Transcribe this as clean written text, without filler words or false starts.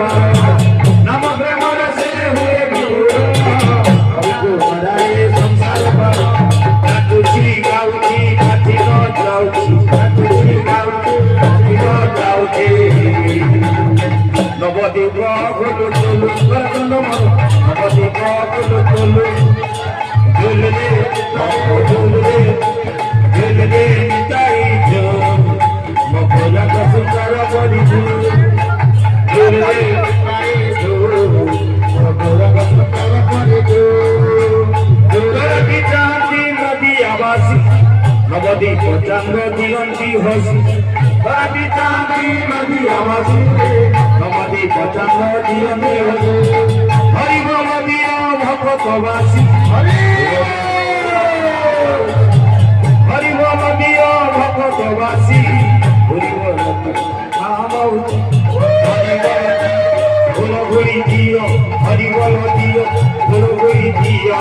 नम Premiere से हुए संसार गाउची काठी न जाऊची जाऊचे नवदीप गोलू नवदीप गोलू झुलले निताई जो मकोला कसुकर बड़ी झुलले निताई जो मकोला कसुकर बड़ी झुलले चांदी नदी आवासी नवदीप चांद दियंती हसी बाबी चांदी नदी आवासी नवदीप चांद दियंती हसी हरि बोल दिया भक्तवासी हरि बोल दिया भक्तवासी हरि बोल दिया हरि बोल दिया